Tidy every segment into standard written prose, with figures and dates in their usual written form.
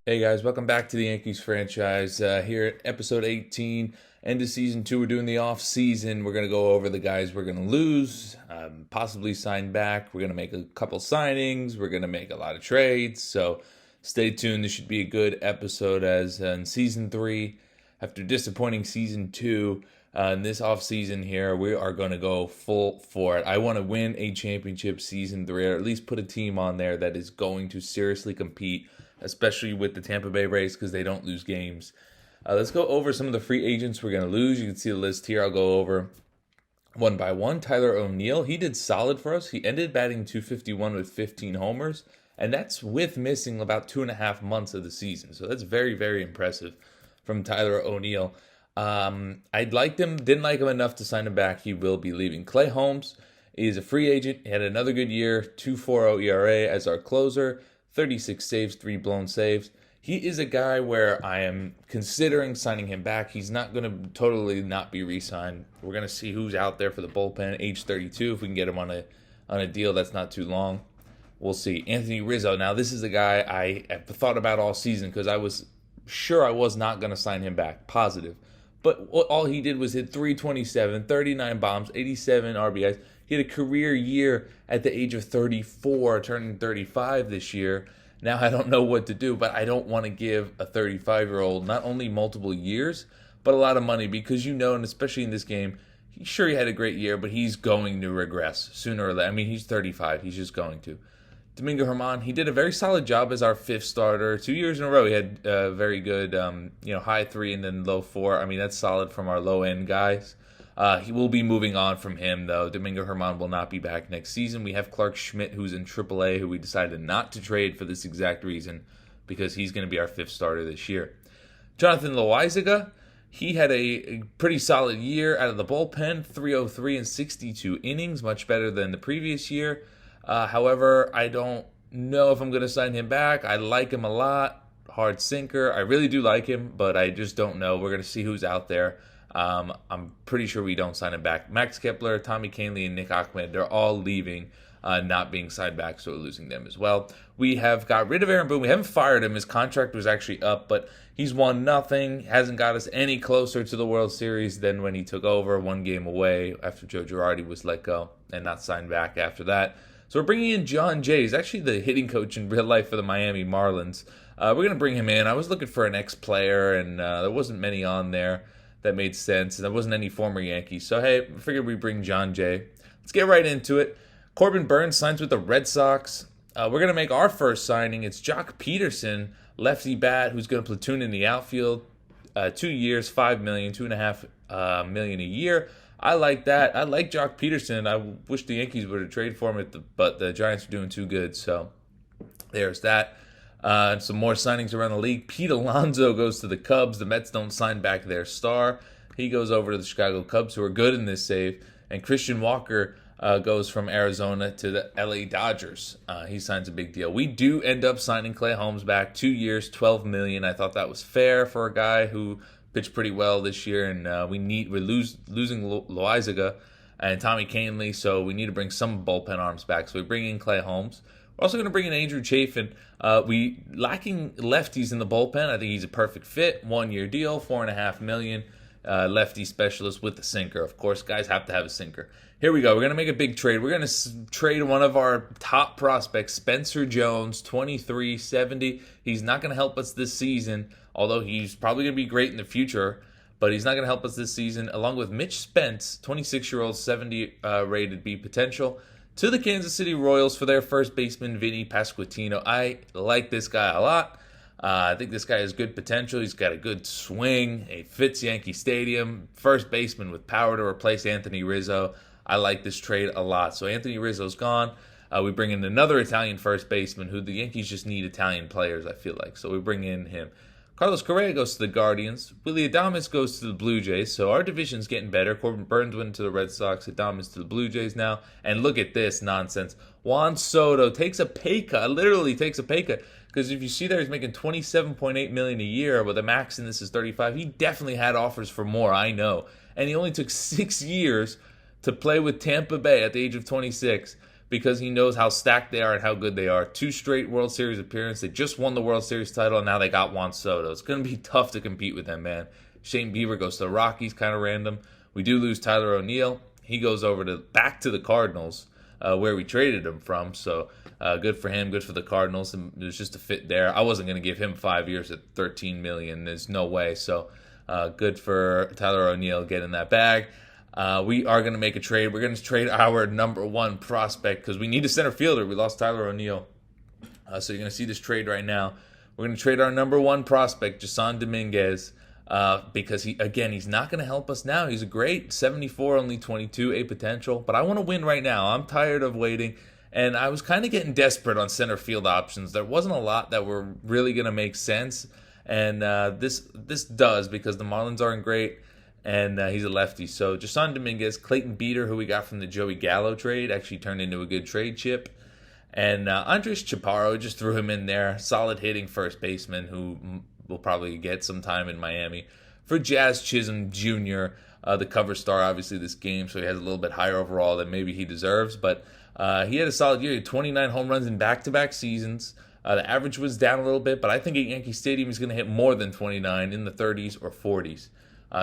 Hey guys, welcome back to the Yankees franchise. Here at episode 18, end of season 2. We're doing the off season. We're going to go over the guys we're going to lose, possibly sign back. We're going to make a couple signings. We're going to make a lot of trades. So stay tuned. This should be a good episode as in season 3, after disappointing season 2. In this off season here, we are going to go full for it. I want to win a championship season 3, or at least put a team on there that is going to seriously compete, especially with the Tampa Bay Rays, because they don't lose games. Let's go over some of the free agents we're going to lose. You can see the list here. I'll go over one by one. Tyler O'Neill, he did solid for us. He ended batting .251 with 15 homers, and that's with missing about 2.5 months of the season. So that's very, very impressive from Tyler O'Neill. I liked him, didn't like him enough to sign him back. He will be leaving. Clay Holmes is a free agent. He had another good year, 2.40 ERA as our closer. 36 saves, 3 blown saves. He is a guy where I am considering signing him back. He's not going to totally not be re-signed. We're going to see who's out there for the bullpen. Age 32, if we can get him on a deal that's not too long. We'll see. Anthony Rizzo. Now, this is a guy I have thought about all season because I was sure I was not going to sign him back. Positive. But all he did was hit .327, 39 bombs, 87 RBIs. He had a career year at the age of 34, turning 35 this year. Now I don't know what to do, but I don't want to give a 35-year-old not only multiple years, but a lot of money because and especially in this game, he had a great year, but he's going to regress sooner or later. I mean, he's 35. He's just going to. Domingo Germán, he did a very solid job as our 5th starter. 2 years in a row, he had very good, high 3 and then low 4. I mean, that's solid from our low-end guys. He will be moving on from him, though. Domingo Germán will not be back next season. We have Clark Schmidt, who's in AAA, who we decided not to trade for this exact reason, because he's going to be our 5th starter this year. Jonathan Loaizaga, he had a pretty solid year out of the bullpen, 303 and 62 innings, much better than the previous year. However, I don't know if I'm going to sign him back. I like him a lot. Hard sinker. I really do like him, but I just don't know. We're going to see who's out there. I'm pretty sure we don't sign him back. Max Kepler, Tommy Kahnle, and Nick Ahmed, they're all leaving, not being signed back, so we're losing them as well. We have got rid of Aaron Boone. We haven't fired him. His contract was actually up, but he's won nothing. Hasn't got us any closer to the World Series than when he took over, 1 game away after Joe Girardi was let go and not signed back after that. So we're bringing in John Jay. He's actually the hitting coach in real life for the Miami Marlins. We're going to bring him in. I was looking for an ex-player, and there wasn't many on there that made sense. There wasn't any former Yankees. So, hey, I figured we'd bring John Jay. Let's get right into it. Corbin Burns signs with the Red Sox. We're going to make our first signing. It's Jock Peterson, lefty bat, who's going to platoon in the outfield. 2 years, $5 million, $2.5 million a year. I like that. I like Jock Peterson. I wish the Yankees would have traded for him, but the Giants are doing too good. So there's that. Some more signings around the league. Pete Alonso goes to the Cubs. The Mets don't sign back their star. He goes over to the Chicago Cubs, who are good in this save. And Christian Walker goes from Arizona to the LA Dodgers. He signs a big deal. We do end up signing Clay Holmes back. 2 years, $12 million. I thought that was fair for a guy who pitched pretty well this year, and we're losing Loaizaga and Tommy Kahnle, so we need to bring some bullpen arms back. So we bring in Clay Holmes. We're also going to bring in Andrew Chafin. We lacking lefties in the bullpen. I think he's a perfect fit. 1-year deal, $4.5 million. Lefty specialist with the sinker. Of course, guys have to have a sinker. Here we go. We're going to make a big trade. We're going to trade one of our top prospects, Spencer Jones, 23-70. He's not going to help us this season, although he's probably going to be great in the future, but he's not going to help us this season, along with Mitch Spence, 26-year-old, 70 rated B potential, to the Kansas City Royals for their first baseman, Vinny Pasquantino. I like this guy a lot. I think this guy has good potential. He's got a good swing. He fits Yankee Stadium. First baseman with power to replace Anthony Rizzo. I like this trade a lot. So Anthony Rizzo's gone. We bring in another Italian first baseman who the Yankees just need Italian players, I feel like. So we bring in him. Carlos Correa goes to the Guardians. Willie Adames goes to the Blue Jays. So our division's getting better. Corbin Burns went to the Red Sox. Adames to the Blue Jays now. And look at this nonsense. Juan Soto takes a pay cut. Literally takes a pay cut. Because if you see there, he's making $27.8 million a year, with a max in this is 35. He definitely had offers for more, I know. And he only took 6 years to play with Tampa Bay at the age of 26 because he knows how stacked they are and how good they are. 2 straight World Series appearances. They just won the World Series title, and now they got Juan Soto. It's going to be tough to compete with them, man. Shane Bieber goes to the Rockies, kind of random. We do lose Tyler O'Neill. He goes back to the Cardinals, where we traded him from. So good for him, good for the Cardinals. And there's just a fit there. I wasn't going to give him 5 years at $13 million. There's no way. So good for Tyler O'Neill getting that bag. We are going to make a trade. We're going to trade our number 1 prospect because we need a center fielder. We lost Tyler O'Neill. So you're going to see this trade right now. We're going to trade our number 1 prospect, Jason Dominguez, because he's not going to help us now. He's a great 74, only 22, a potential. But I want to win right now. I'm tired of waiting. And I was kind of getting desperate on center field options. There wasn't a lot that were really going to make sense. And this does, because the Marlins aren't great. And he's a lefty. So Jason Dominguez, Clayton Beeter, who we got from the Joey Gallo trade, actually turned into a good trade chip. And Andres Chaparro, just threw him in there. Solid hitting first baseman who will probably get some time in Miami. For Jazz Chisholm Jr., the cover star, obviously, this game, so he has a little bit higher overall than maybe he deserves. But he had a solid year. He had 29 home runs in back-to-back seasons. The average was down a little bit, but I think at Yankee Stadium he's going to hit more than 29 in the 30s or 40s.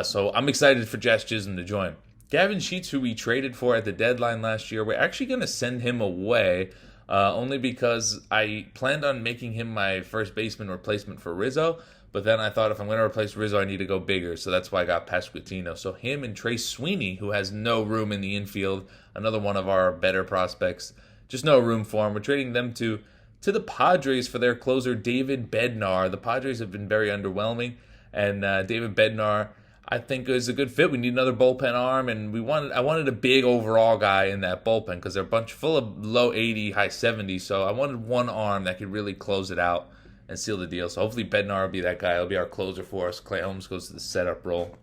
So I'm excited for Jazz Chisholm to join. Gavin Sheets, who we traded for at the deadline last year, we're actually going to send him away, only because I planned on making him my first baseman replacement for Rizzo, but then I thought if I'm going to replace Rizzo, I need to go bigger, so that's why I got Pasquantino. So him and Trace Sweeney, who has no room in the infield, another one of our better prospects, just no room for him. We're trading them to the Padres for their closer, David Bednar. The Padres have been very underwhelming, and David Bednar, I think, is a good fit. We need another bullpen arm, and I wanted a big overall guy in that bullpen because they're a bunch full of low 80, high 70, so I wanted one arm that could really close it out and seal the deal. So hopefully Bednar will be that guy. He'll be our closer for us. Clay Holmes goes to the setup role.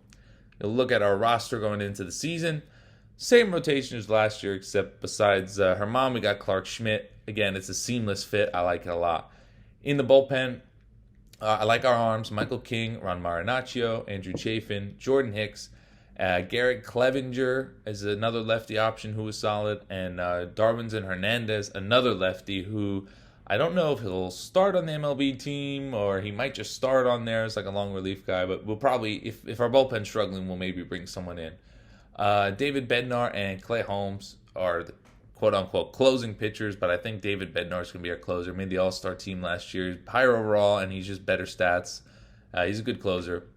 You'll look at our roster going into the season. Same rotation as last year, except besides Herman, we got Clark Schmidt. Again, it's a seamless fit. I like it a lot. In the bullpen, I like our arms. Michael King, Ron Marinaccio, Andrew Chafin, Jordan Hicks, Garrett Clevenger is another lefty option who was solid, and Darwinzon Hernandez, another lefty who I don't know if he'll start on the MLB team or he might just start on there as like a long relief guy, but we'll probably, if our bullpen's struggling, we'll maybe bring someone in. David Bednar and Clay Holmes are the quote-unquote closing pitchers, but I think David Bednar is going to be our closer. Made the All-Star team last year. Higher overall, and he's just better stats. He's a good closer.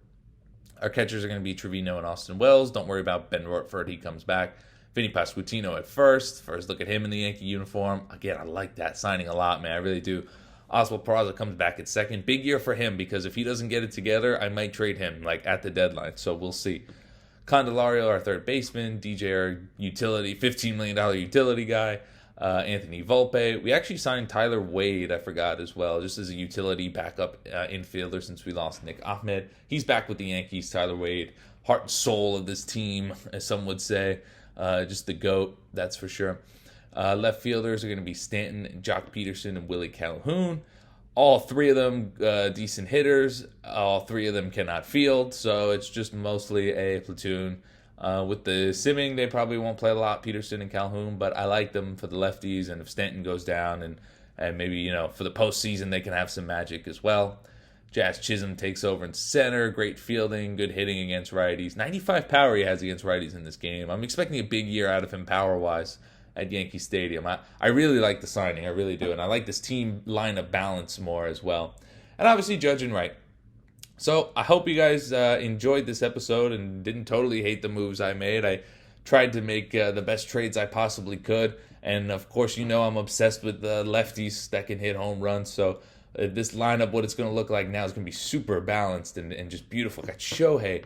Our catchers are going to be Trevino and Austin Wells. Don't worry about Ben Rortford. He comes back. Vinny Pasquantino at first. First look at him in the Yankee uniform. Again, I like that signing a lot, man. I really do. Oswald Peraza comes back at second. Big year for him because if he doesn't get it together, I might trade him like at the deadline. So we'll see. Candelario, our third baseman. DJ, our utility, $15 million utility guy. Anthony Volpe. We actually signed Tyler Wade, I forgot as well, just as a utility backup infielder since we lost Nick Ahmed. He's back with the Yankees, Tyler Wade. Heart and soul of this team, as some would say. Just the GOAT, that's for sure. Left fielders are going to be Stanton, Jock Peterson, and Willie Calhoun. All three of them decent hitters. All three of them cannot field, so it's just mostly a platoon. With the simming, they probably won't play a lot, Peterson and Calhoun, but I like them for the lefties, and if Stanton goes down and maybe, for the postseason, they can have some magic as well. Jazz Chisholm takes over in center. Great fielding, good hitting against righties. 95 power he has against righties in this game. I'm expecting a big year out of him power-wise at Yankee Stadium. I really like the signing. I really do. And I like this team lineup balance more as well. And obviously Judge and Wright. So I hope you guys enjoyed this episode and didn't totally hate the moves I made. I tried to make the best trades I possibly could. And, of course, I'm obsessed with lefties that can hit home runs. So this lineup, what it's going to look like now is going to be super balanced and just beautiful. Got Shohei,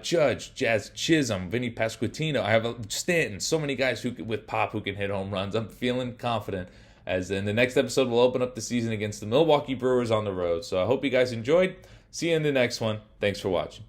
Judge, Jazz Chisholm, Vinny Pasquantino. I have Stanton. So many guys with pop who can hit home runs. I'm feeling confident. As in the next episode, we'll open up the season against the Milwaukee Brewers on the road. So I hope you guys enjoyed. See you in the next one. Thanks for watching.